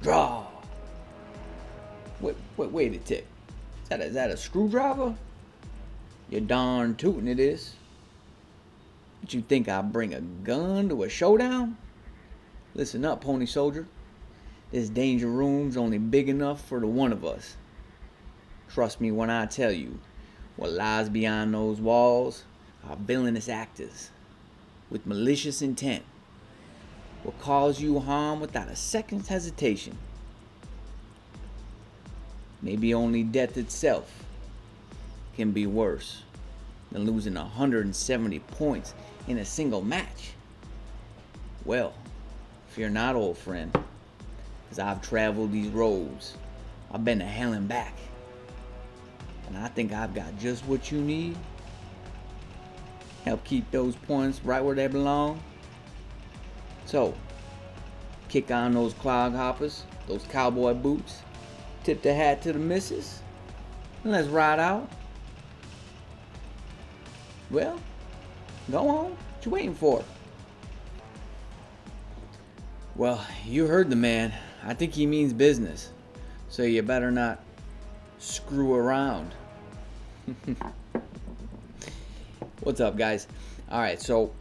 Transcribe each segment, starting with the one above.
Draw. Wait a tick. Is that a screwdriver? You're darn tootin' it is. But you think I'll bring a gun to a showdown? Listen up, pony soldier. This danger room's only big enough for the one of us. Trust me when I tell you, what lies beyond those walls are villainous actors with malicious intent will cause you harm without a second's hesitation. Maybe only death itself can be worse than losing 170 points in a single match. Well, fear not, old friend, because I've traveled these roads. I've been to hell and back. And I think I've got just what you need. Help keep those points right where they belong. So, kick on those clog hoppers, those cowboy boots, tip the hat to the missus, and let's ride out. Well, go on. What you waiting for? Well, you heard the man. I think he means business. So you better not screw around. What's up, guys? Alright, so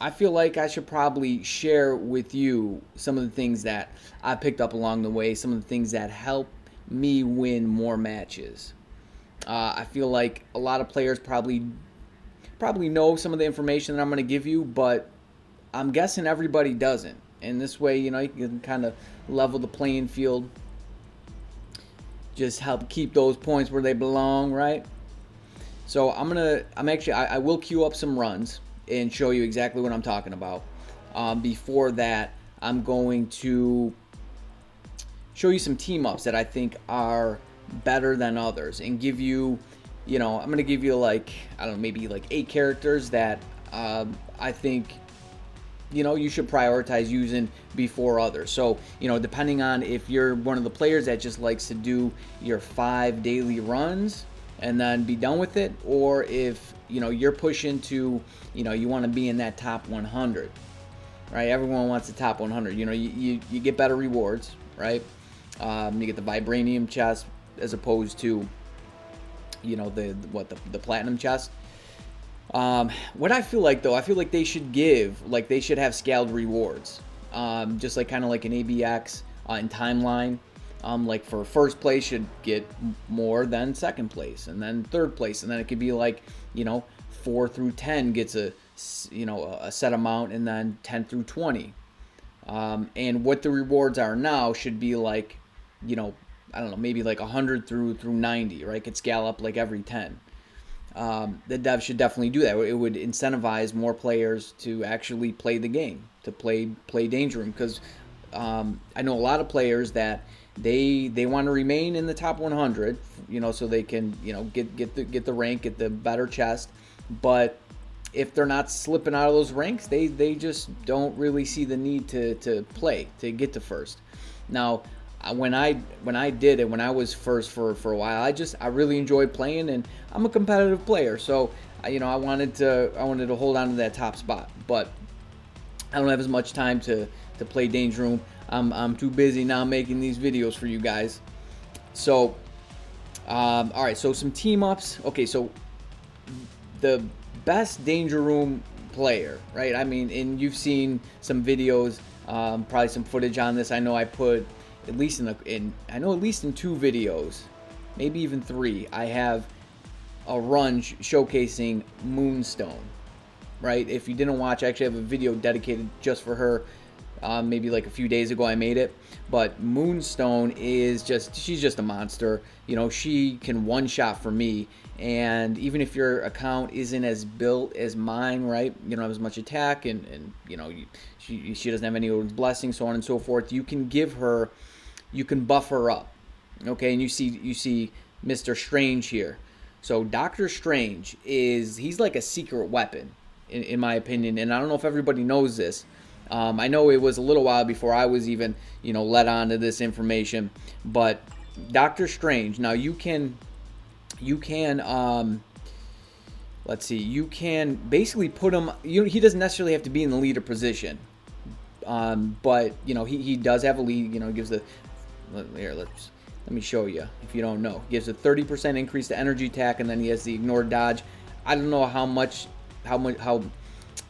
I feel like I should probably share with you some of the things that I picked up along the way, some of the things that help me win more matches. I feel like a lot of players probably know some of the information that I'm going to give you, but I'm guessing everybody doesn't. And this way, you can kind of level the playing field. Just help keep those points where they belong, right? So I will queue up some runs and show you exactly what I'm talking about. Before that, I'm going to show you some team ups that I think are better than others, and give you, I'm going to give you maybe 8 characters that I think you should prioritize using before others. So, depending on if you're one of the players that just likes to do your 5 daily runs and then be done with it, or if, you're pushing to, you want to be in that top 100, right? Everyone wants the top 100. You get better rewards, right? You get the vibranium chest as opposed to, the platinum chest. What I feel like, though, I feel like they should they should have scaled rewards, just kind of like an ABX in timeline. For first place should get more than second place, and then third place, and then it could be 4 through 10 gets a set amount, and then 10 through 20. And what the rewards are now should be I don't know, maybe 100 through 90, right? Could scale up every 10. The dev should definitely do that. It would incentivize more players to actually play the game, to play Danger Room, because I know a lot of players that they want to remain in the top 100, so they can get the rank, get the better chest. But if they're not slipping out of those ranks, they just don't really see the need to play to get to first. Now, when I did it, when I was first for a while, I really enjoyed playing, and I'm a competitive player, so I wanted to hold on to that top spot. But I don't have as much time to play Danger Room. I'm too busy now making these videos for you guys. So all right, so some team ups. Okay, so the best Danger Room player, right? I mean, and you've seen some videos, probably some footage on this. I know I put at least at least in 2 videos, maybe even 3, I have a run showcasing Moonstone, right? If you didn't watch, I actually have a video dedicated just for her. Maybe a few days ago I made it. But Moonstone is she's just a monster. She can one-shot for me, and even if your account isn't as built as mine, right? You don't have as much attack, and she doesn't have any Odin's blessing, so on and so forth. You can buff her up, okay? And you see Mr. Strange here. So Doctor Strange he's like a secret weapon, in my opinion, and I don't know if everybody knows this. I know it was a little while before I was even, led on to this information, but Doctor Strange, now you can let's see, you can basically put him, he doesn't necessarily have to be in the leader position. But you know, he does have a lead. You know, gives the here. Let me show you if you don't know. He gives a 30% increase to energy attack, and then he has the ignore dodge. I don't know how much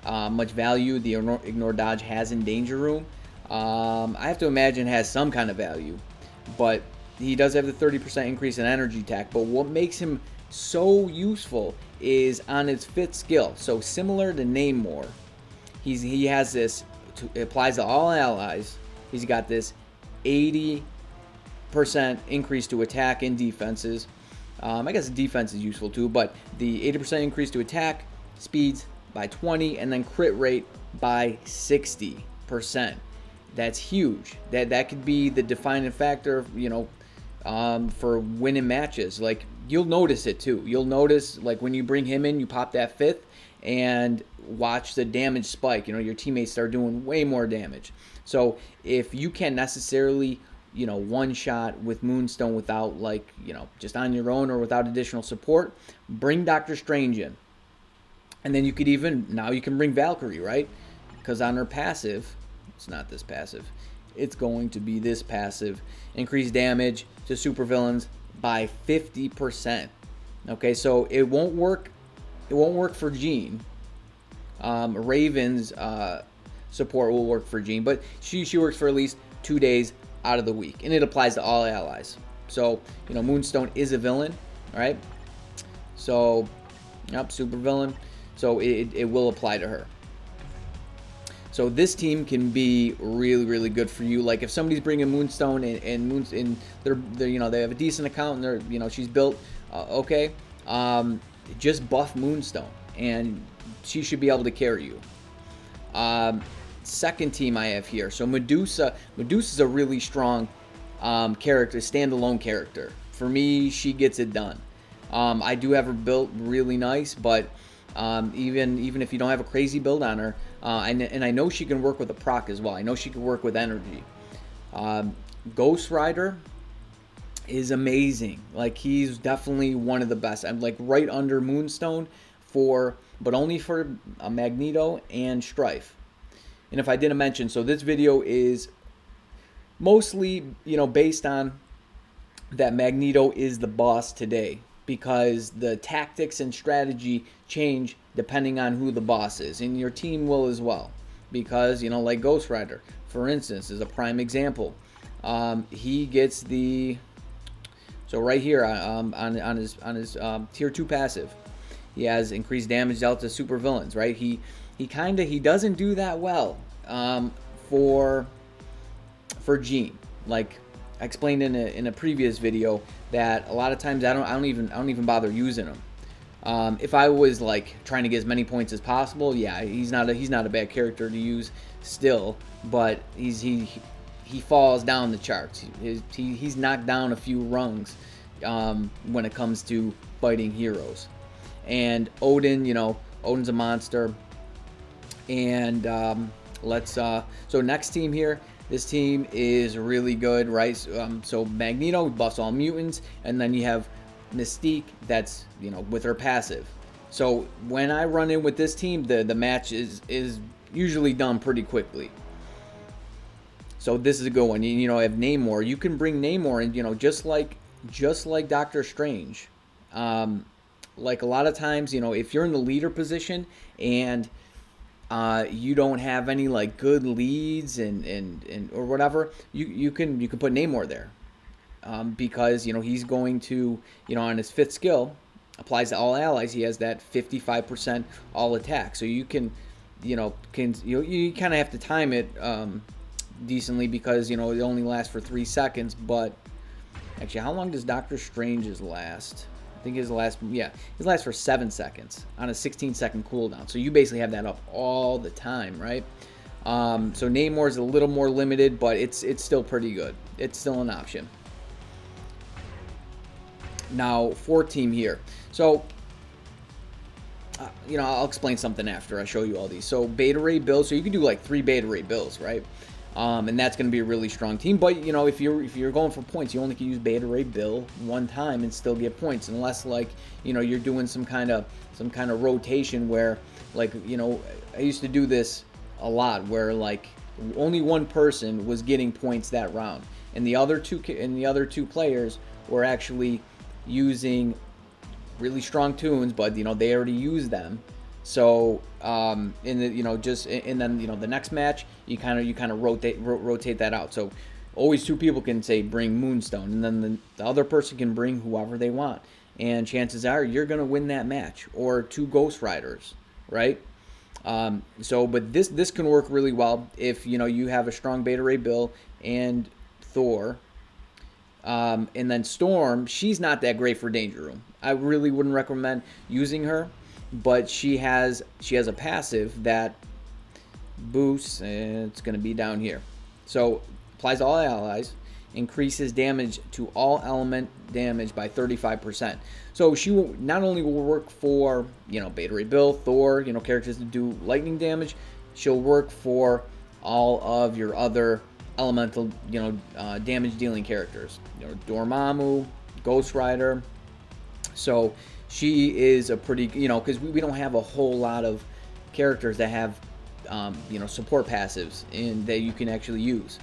value the ignore dodge has in danger room. I have to imagine it has some kind of value, but he does have the 30% increase in energy attack. But what makes him so useful is on his 5th skill. So similar to Namor, he has this, it applies to all allies. He's got this 80% increase to attack and defenses. I guess defense is useful too, but the 80% increase to attack, speeds by 20, and then crit rate by 60%. That's huge. That could be the defining factor, you know, for winning matches. Like, you'll notice it too. You'll notice, like, when you bring him in, you pop that 5th and watch the damage spike. You know, your teammates start doing way more damage. So if you can't necessarily, you know, one shot with Moonstone without, like, you know, just on your own or without additional support, bring Doctor Strange in. And then you could even, now you can bring Valkyrie, right? Because on her passive, it's not this passive, it's going to be this passive. Increase damage to supervillains by 50%. Okay, so it won't work. It won't work for Jean. Raven's support will work for Jean, but she works for at least 2 days out of the week, and it applies to all allies. So, you know, Moonstone is a villain, all right? So, yep, super villain. So it will apply to her. So this team can be really, really good for you. Like, if somebody's bringing Moonstone and they're you know, they have a decent account and they're, you know, she's built okay, just buff Moonstone and she should be able to carry you. Second team I have here. So Medusa's a really strong character, standalone character. For me, she gets it done. I do have her built really nice, but even if you don't have a crazy build on her, and I know she can work with a proc as well. I know she can work with energy. Ghost Rider is amazing. Like, he's definitely one of the best. I'm like right under Moonstone but only for Magneto and Strife. And if I didn't mention, so this video is mostly, you know, based on that Magneto is the boss today, because the tactics and strategy change depending on who the boss is, and your team will as well. Because, you know, like Ghost Rider, for instance, is a prime example. He gets the, so right here on his tier 2 passive, he has increased damage dealt to super villains. Right, he doesn't do that well for Jean. Like I explained in a previous video, that a lot of times I don't even bother using him. If I was like trying to get as many points as possible, yeah, he's not a bad character to use still, but he falls down the charts. He's knocked down a few rungs when it comes to fighting heroes. And Odin, you know, Odin's a monster. And so next team here. This team is really good, right? So Magneto buffs all mutants, and then you have Mystique, that's, you know, with her passive. So when I run in with this team, the match is usually done pretty quickly. So this is a good one. You know, I have Namor. You can bring Namor in, you know, just like Doctor Strange. Like a lot of times, you know, if you're in the leader position and you don't have any like good leads and or whatever, you can put Namor there, because, you know, he's going to, you know, on his 5th skill, applies to all allies. He has that 55% all attack. So you can, you know, you kind of have to time it decently, because, you know, it only lasts for 3 seconds. But actually, how long does Doctor Strange's last? I think his lasts for 7 seconds on a 16-second cooldown. So you basically have that up all the time, right? So Namor is a little more limited, but it's still pretty good. It's still an option. Now, 4th team here. So, you know, I'll explain something after I show you all these. So Beta Ray Bill. So you can do like 3 Beta Ray Bills, right? And that's going to be a really strong team. But, you know, if you're going for points, you only can use Beta Ray Bill one time and still get points, unless, like, you know, you're doing some kind of rotation where, like, you know, I used to do this a lot, where, like, only one person was getting points that round, and the other two players were actually using really strong tunes, but they already used them. So in the and then the next match you kind of rotate that out. So always two people can say bring Moonstone, and then the other person can bring whoever they want, and chances are you're gonna win that match. Or two Ghost Riders, right? But this can work really well if you have a strong Beta Ray Bill and Thor. And then Storm, she's not that great for Danger Room. I really wouldn't recommend using her, but she has a passive that boosts, and it's going to be down here. So applies to all allies, increases damage to all element damage by 35%. So she will not only will work for Beta Ray Bill, Thor, characters that do lightning damage. She'll work for all of your other elemental damage dealing characters. Dormammu, Ghost Rider. So she is a pretty because we don't have a whole lot of characters that have support passives and that you can actually use.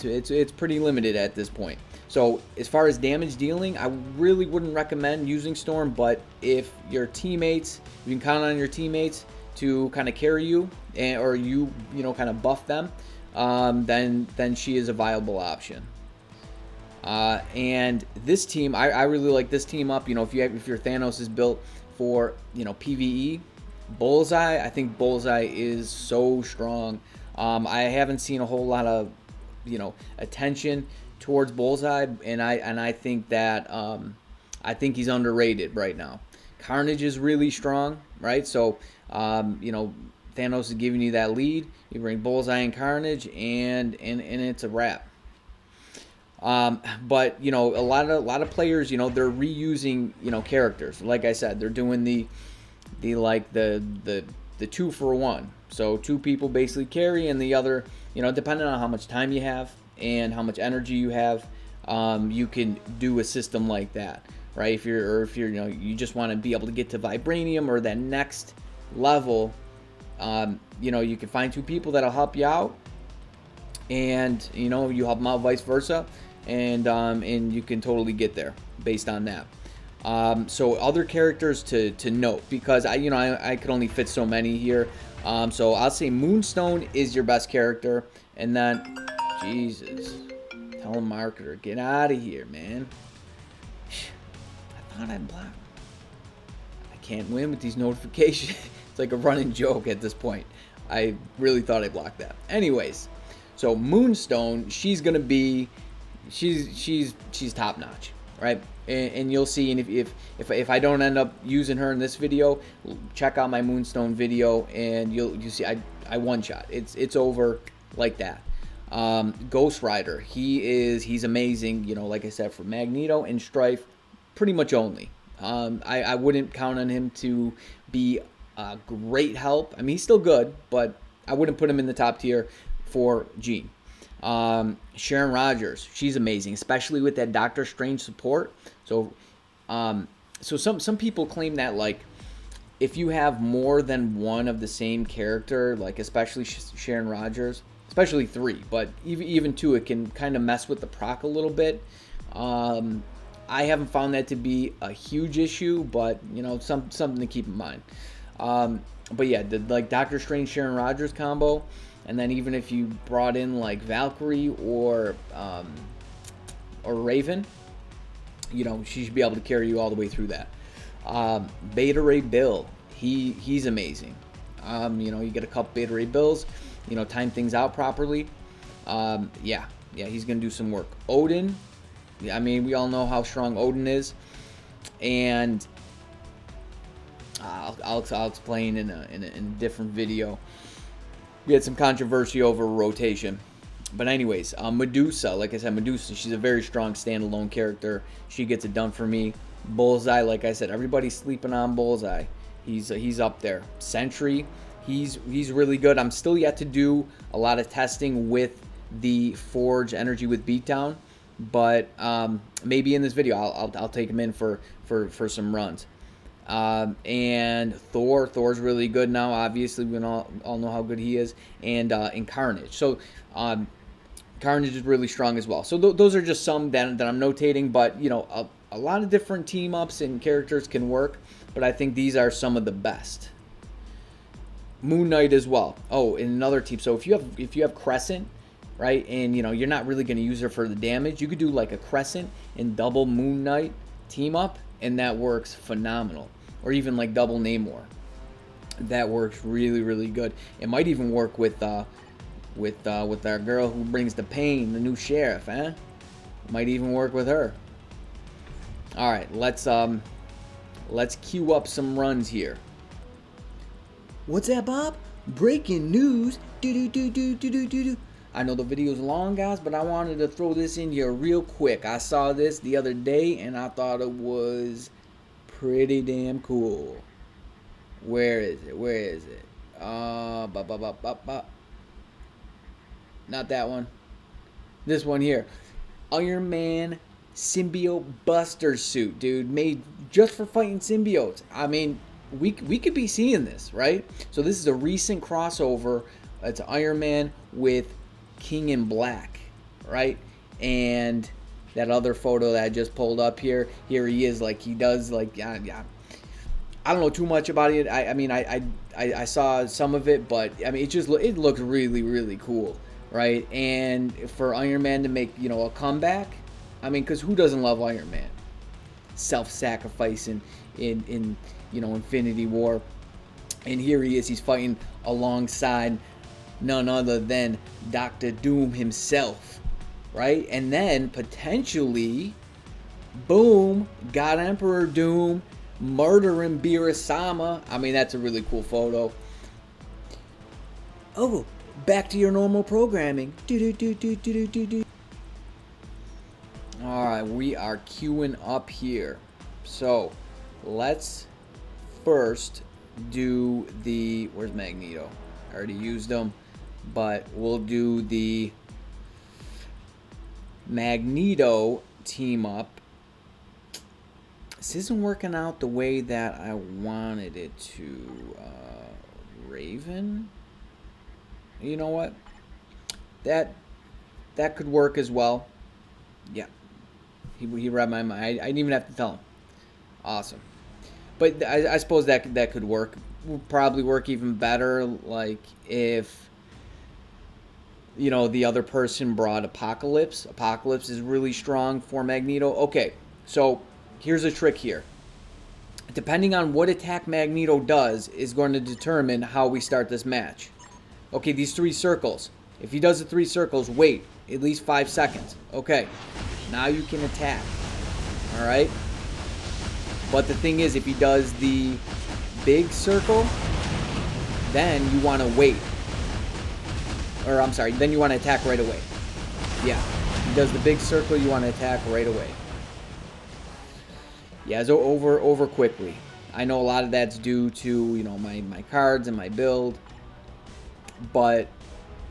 It's pretty limited at this point. So as far as damage dealing, I really wouldn't recommend using Storm, but if your teammates, you can count on your teammates to kind of carry you, or you kind of buff them, then she is a viable option. And this team, I really like this team up. If your Thanos is built for PvE, Bullseye, I think Bullseye is so strong. I haven't seen a whole lot of attention towards Bullseye, and I think that I think he's underrated right now. Carnage is really strong, right? So Thanos is giving you that lead. You bring Bullseye and Carnage, and it's a wrap. But a lot of players, they're reusing characters. Like I said, they're doing the 2-for-1. So two people basically carry, and the other, depending on how much time you have and how much energy you have, you can do a system like that, right? If you're you just want to be able to get to Vibranium or that next level, you can find two people that'll help you out, and you help them out, vice versa, and you can totally get there based on that. So other characters to note, because I could only fit so many here. So I'll say Moonstone is your best character, and then Jesus, telemarketer, get out of here, man. I thought I blocked. I can't win with these notifications. It's like a running joke at this point. I really thought I blocked that. Anyways, so Moonstone, she's gonna be, she's top notch, right? And you'll see, and if I don't end up using her in this video, check out my Moonstone video, and you'll see I one shot. It's over like that. Ghost Rider, he's amazing. Like I said, for Magneto and Strife, pretty much only. I wouldn't count on him to be a great help. I mean, he's still good, but I wouldn't put him in the top tier for Jean. Sharon Rogers, she's amazing, especially with that Doctor Strange support. So some people claim that, like, if you have more than one of the same character, like especially Sharon Rogers, especially 3, but even 2, it can kind of mess with the proc a little bit. I haven't found that to be a huge issue, but something to keep in mind. But yeah, the Doctor Strange Sharon Rogers combo, and then even if you brought in like Valkyrie or Raven, she should be able to carry you all the way through that. Beta Ray Bill, he's amazing. You get a couple Beta Ray Bills, time things out properly. Yeah, he's gonna do some work. Odin, I mean, we all know how strong Odin is, and I'll explain in a different video. We had some controversy over rotation. But anyways, Medusa, like I said, Medusa, she's a very strong standalone character. She gets it done for me. Bullseye, like I said, everybody's sleeping on Bullseye. He's up there. Sentry, he's really good. I'm still yet to do a lot of testing with the Forge Energy with Beatdown, but maybe in this video I'll take him in for some runs. And Thor's really good now. Obviously, we all know how good he is. And Carnage. So Carnage is really strong as well. So those are just some that I'm notating. But, you know, a lot of different team-ups and characters can work. But I think these are some of the best. Moon Knight as well. Oh, and another team. So if you have Crescent, right, and you know you're not really going to use her for the damage, you could do like a Crescent and double Moon Knight team up, and that works phenomenal. Or even like double Namor. That works really, really good. It might even work with our girl who brings the pain, the new sheriff, eh? Might even work with her. All right, let's queue up some runs here. What's that, Bob? Breaking news. I know the video's long, guys, but I wanted to throw this in here real quick. I saw this the other day, and I thought it was pretty damn cool. Where is it? Where is it? Not that one. This one here. Iron Man symbiote buster suit, dude. Made just for fighting symbiotes. I mean, we could be seeing this, right? So this is a recent crossover. It's Iron Man with King in Black, right? And that other photo that I just pulled up here he is, like he does, like yeah. I don't know too much about it. I mean I saw some of it, but I mean it looks really, really cool, right? And for Iron Man to make, you know, a comeback, I mean, because who doesn't love Iron Man? Self-sacrificing in you know, Infinity War, and here he is. He's fighting alongside none other than Dr. Doom himself, right? And then potentially, boom, got Emperor Doom murdering Beerus-sama. I mean, that's a really cool photo. Oh, back to your normal programming. All right, we are queuing up here. So let's first do the, where's Magneto? I already used them, but we'll do the Magneto team up. This isn't working out the way that I wanted it to. Raven? You know what? That could work as well. Yeah. He read my mind. I didn't even have to tell him. Awesome. But I suppose that could work. Would probably work even better, like if, you know, the other person brought Apocalypse. Apocalypse is really strong for Magneto. Okay, so here's a trick here. Depending on what attack Magneto does is going to determine how we start this match. Okay, these 3 circles. If he does the 3 circles, wait at least 5 seconds. Okay, now you can attack. All right. But the thing is, if he does the big circle, then you want to wait. Or, I'm sorry, then you want to attack right away. Yeah. If he does the big circle, you want to attack right away. Yeah, it's over quickly. I know a lot of that's due to, you know, my cards and my build. But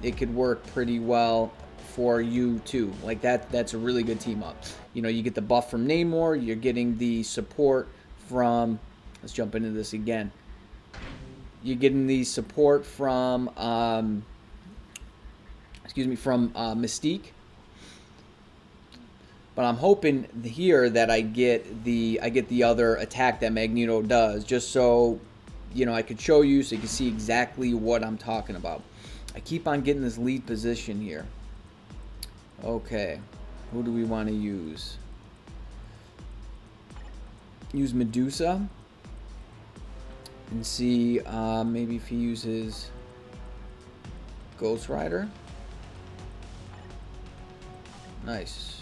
it could work pretty well for you too. Like that's a really good team up. You know, you get the buff from Namor, you're getting the support from, let's jump into this again. You're getting the support from Mystique. But I'm hoping here that I get the other attack that Magneto does, just so, you know, I could show you so you can see exactly what I'm talking about. I keep on getting this lead position here. Okay, who do we want to use? Use Medusa and see maybe if he uses Ghost Rider. Nice.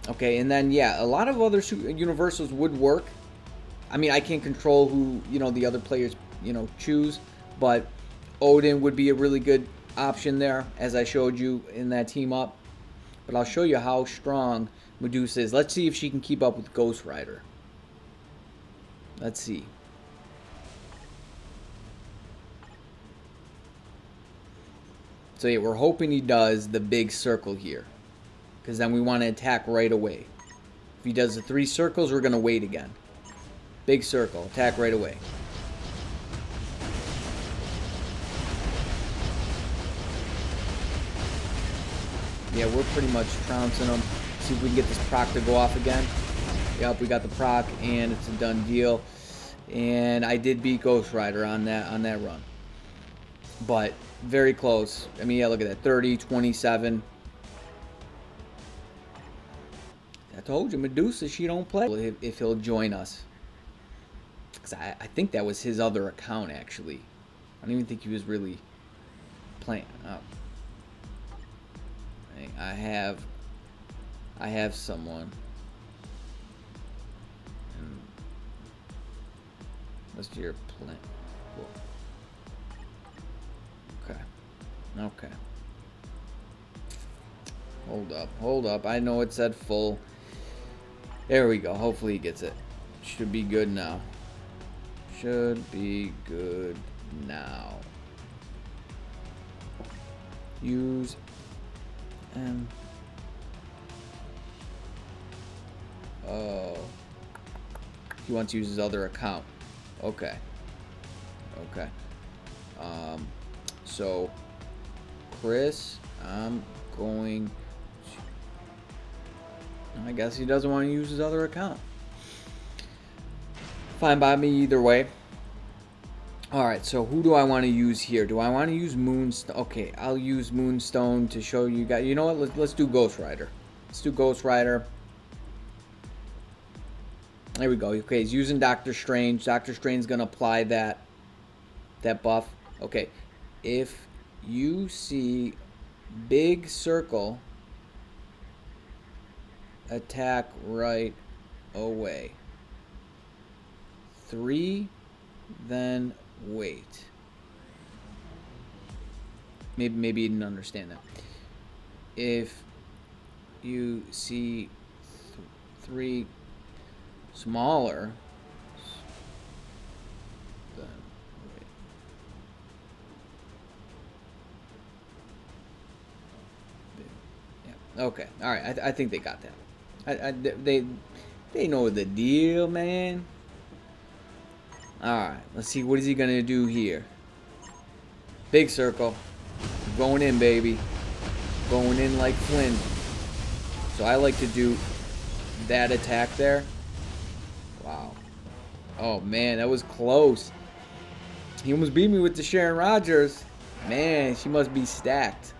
Okay, and then yeah, a lot of other universals would work. I mean, I can't control who, you know, the other players, you know, choose, but Odin would be a really good option there, as I showed you in that team up. But I'll show you how strong Medusa is. Let's see if she can keep up with Ghost Rider. Let's see. So yeah, we're hoping he does the big circle here, because then we want to attack right away. If he does the 3 circles, we're going to wait again. Big circle. Attack right away. Yeah, we're pretty much trouncing them. See if we can get this proc to go off again. Yep, we got the proc, and it's a done deal. And I did beat Ghost Rider on that run. But very close. I mean, yeah, look at that. 30, 27. I told you, Medusa, she don't play. If he'll join us. Because I think that was his other account, actually. I don't even think he was really playing. Oh. I have someone. What's your plan? Okay. Okay. Hold up. I know it said full. There we go. Hopefully he gets it. Should be good now. Should be good now. Use and oh, he wants to use his other account. Okay. Okay. So Chris, I'm going to, I guess he doesn't want to use his other account. Fine by me either way. Alright, so who do I want to use here? Do I want to use Moonstone? Okay, I'll use Moonstone to show you guys. You know what? Let's do Ghost Rider. Let's do Ghost Rider. There we go. Okay, he's using Doctor Strange. Doctor Strange's going to apply that buff. Okay, if you see big circle, attack right away. 3, then wait. Maybe you didn't understand that. If you see 3 smaller, then wait. Yeah. Okay. All right. I think they got that. They know the deal, man. Alright, let's see, what is he gonna do here? Big circle. Going in, baby. Going in like Flynn. So I like to do that attack there. Wow. Oh man, that was close. He almost beat me with the Sharon Rogers. Man, she must be stacked.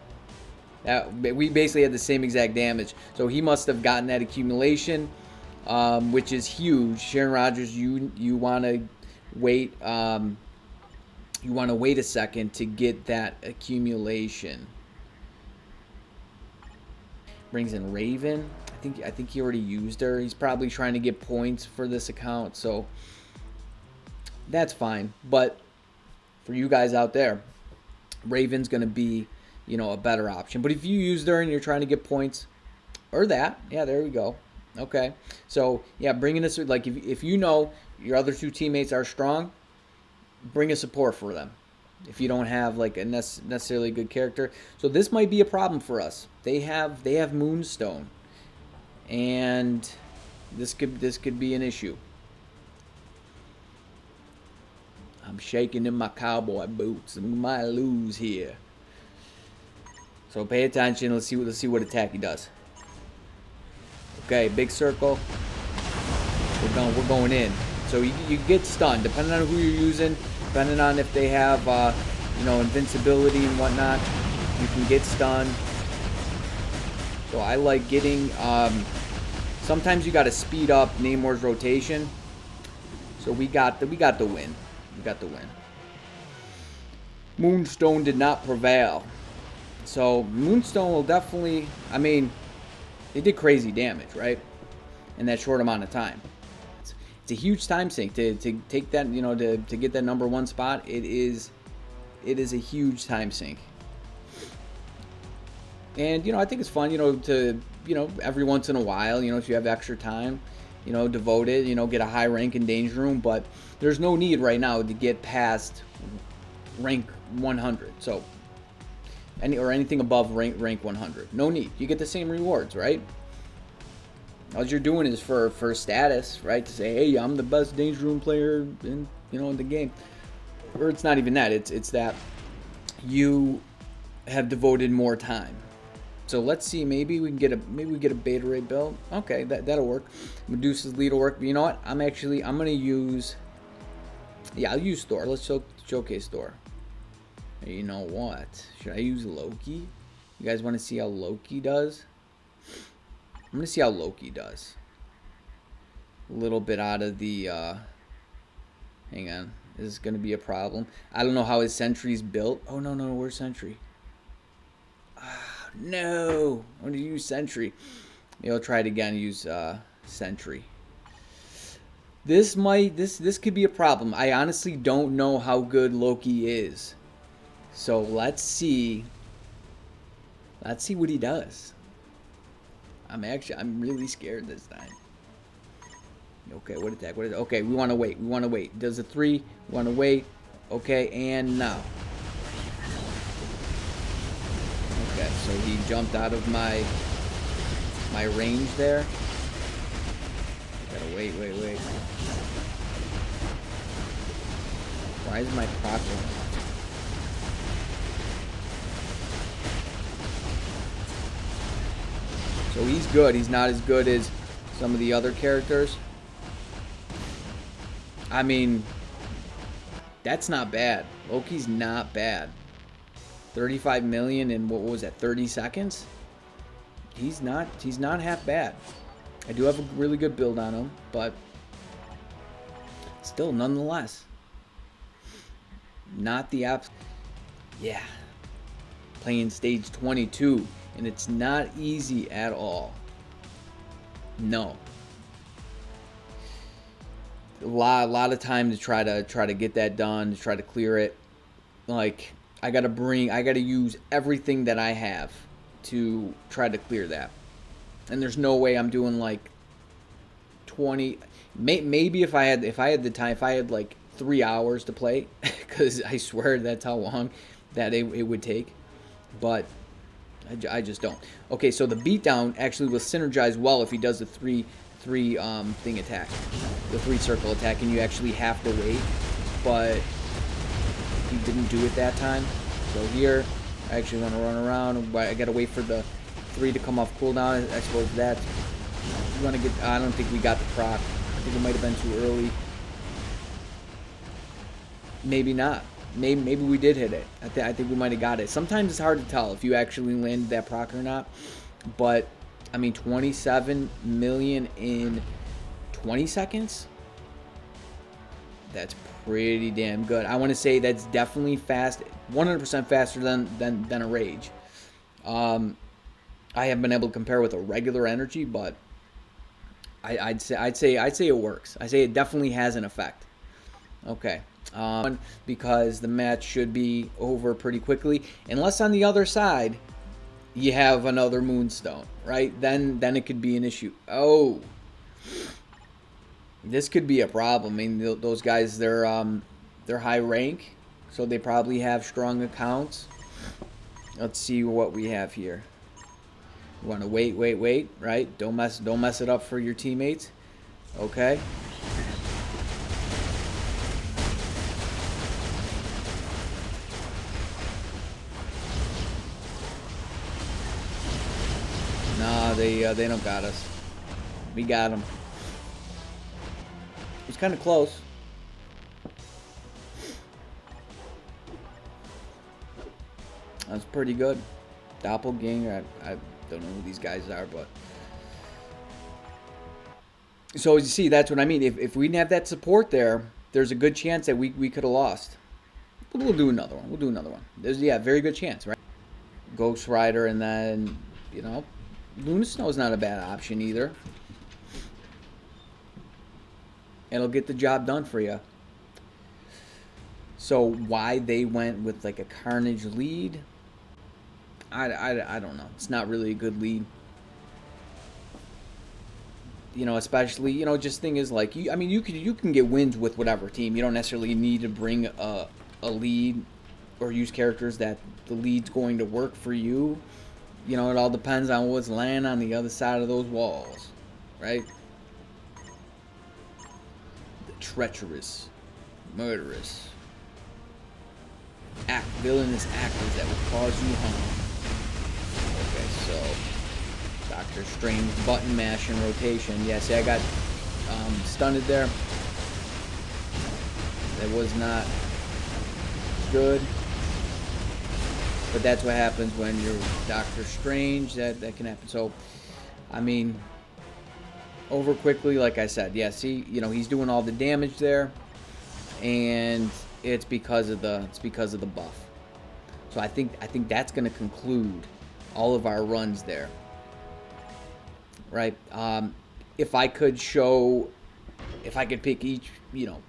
We basically had the same exact damage. So he must have gotten that accumulation, which is huge. Sharon Rogers, you want to wait. You want to wait a second to get that accumulation. Brings in Raven. I think he already used her. He's probably trying to get points for this account, so that's fine. But for you guys out there, Raven's going to be, you know, a better option. But if you use her and you're trying to get points, or that, yeah, there we go. Okay, so yeah, bringing this, like if you know your other 2 teammates are strong, bring a support for them. If you don't have like a necessarily good character, so this might be a problem for us. They have Moonstone, and this could be an issue. I'm shaking in my cowboy boots. We might lose here. So pay attention. Let's see what attack he does. Okay, big circle. We're going in. So you get stunned depending on who you're using, depending on if they have you know, invincibility and whatnot. You can get stunned. So I like getting. Sometimes you got to speed up Namor's rotation. So we got the win. We got the win. Moonstone did not prevail. So Moonstone will definitely. I mean, they did crazy damage, right? In that short amount of time. It's a huge time sink to take that, you know, to get that #1 spot. It is a huge time sink. And, you know, I think it's fun, you know, to, you know, every once in a while, you know, if you have extra time, you know, devote it, you know, get a high rank in Danger Room. But there's no need right now to get past rank 100. So, anything above rank 100. No need. You get the same rewards, right? All you're doing is for status, right? To say, hey, I'm the best Danger Room player in in the game. Or it's not even that. It's that you have devoted more time. So let's see. Maybe we can get a beta ray build. Okay, that'll work. Medusa's lead will work. But you know what? I'm gonna use. Yeah, I'll use Thor. Let's showcase Thor. You know what? Should I use Loki? You guys want to see how Loki does? I'm gonna see how Loki does. A little bit out of the. Hang on. This is gonna be a problem. I don't know how his sentry's built. Oh no, where's Sentry? No, I'm gonna use Sentry. Maybe I'll try it again. Use Sentry. This could be a problem. I honestly don't know how good Loki is. So let's see. Let's see what he does. I'm really scared this time. Okay, what attack? Okay, we want to wait. We want to wait. Does a 3? We want to wait. Okay, and now. Okay, so he jumped out of my range there. Gotta wait. Why is my proc going off? So he's good. He's not as good as some of the other characters. I mean, that's not bad. Loki's not bad. 35 million in what was that? 30 seconds? He's not half bad. I do have a really good build on him, but still, nonetheless, not the app. Yeah, playing stage 22, and it's not easy at all. No, a lot of time to try to get that done, to try to clear it. Like I gotta use everything that I have to try to clear that. And there's no way I'm doing like 20. Maybe if I had the time, if I had like 3 hours to play, because I swear that's how long that it would take. But I just don't. Okay, so the beatdown actually will synergize well if he does the three thing attack, the 3 circle attack, and you actually have to wait. But he didn't do it that time. So here, I actually want to run around. I gotta wait for the 3 to come off cooldown. I suppose that you want to get. I don't think we got the proc. I think it might have been too early. Maybe not. Maybe we did hit it. I think we might have got it. Sometimes it's hard to tell if you actually landed that proc or not. But I mean, 27 million in 20 seconds. That's pretty damn good. I want to say that's definitely fast, 100% faster than a rage. I haven't been able to compare with a regular energy, but I'd say it works. I say it definitely has an effect. Okay, because the match should be over pretty quickly, unless on the other side you have another moonstone, right? Then it could be an issue. Oh, this could be a problem. I mean, those guys, they're high rank, so they probably have strong accounts. Let's see what we have here. You want to wait, right? Don't mess it up for your teammates. Okay. Nah, they don't got us. We got them. It was kind of close. That's pretty good. Doppelganger. I don't know who these guys are, but so as you see, that's what I mean. If we didn't have that support there, there's a good chance that we could have lost. We'll do another one. We'll do another one. There's very good chance, right? Ghost Rider, and then Luna Snow's not a bad option either. It'll get the job done for you. So why they went with like a Carnage lead? I don't know. It's not really a good lead. Especially, just thing is like you can get wins with whatever team. You don't necessarily need to bring a lead or use characters that the lead's going to work for you. It all depends on what's laying on the other side of those walls. right? The treacherous, murderous, villainous actors that will cause you harm. Okay, so Doctor Strange button mash and rotation. Yeah, see, I got stunned there. That was not good. But that's what happens when you're Doctor Strange. That can happen. So, I mean, over quickly, like I said. Yeah, see, you know, he's doing all the damage there, and it's because of the buff. So I think that's going to conclude all of our runs there. Right? If I could pick each, you know,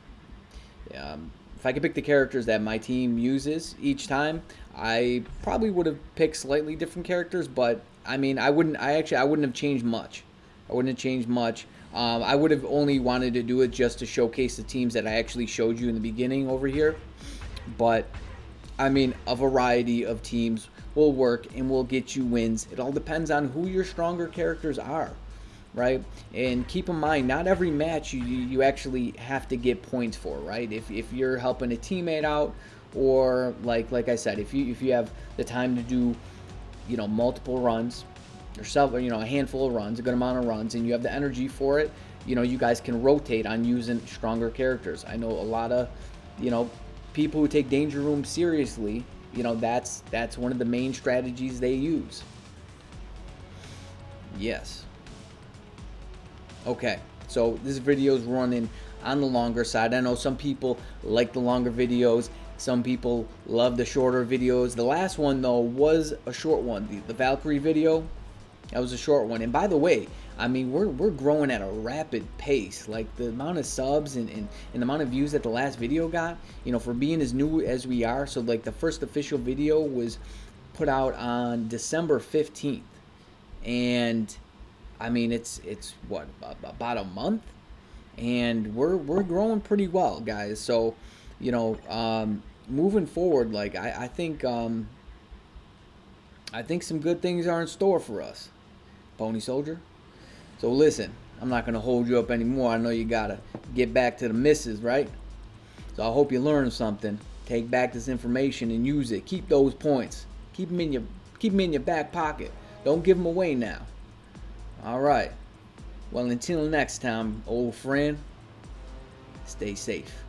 if I could pick the characters that my team uses each time, I probably would have picked slightly different characters. But I mean, I wouldn't have changed much. I would have only wanted to do it just to showcase the teams that I actually showed you in the beginning over here. But I mean, a variety of teams will work and will get you wins. It all depends on who your stronger characters are, right? And keep in mind, not every match you actually have to get points for, right? If you're helping a teammate out, or like I said, if you have the time to do, you know, multiple runs, or you know, a handful of runs, a good amount of runs, and you have the energy for it, you know, you guys can rotate on using stronger characters. I know a lot of, you know, people who take Danger Room seriously, you know, that's one of the main strategies they use. Yes. Okay, so this video is running on the longer side. I know some people like the longer videos. Some people love the shorter videos. The last one, though, was a short one. The Valkyrie video, that was a short one. And by the way, I mean, we're growing at a rapid pace. Like, the amount of subs and the amount of views that the last video got, you know, for being as new as we are. So, like, the first official video was put out on December 15th. And, I mean, it's what, about a month? And we're growing pretty well, guys. So, you know, moving forward, like, I think some good things are in store for us, Pony Soldier. So listen, I'm not gonna hold you up anymore. I know you gotta get back to the misses, right? So I hope you learned something. Take back this information and use it. Keep those points. Keep them in your back pocket. Don't give them away now. All right. Well, until next time, old friend, stay safe.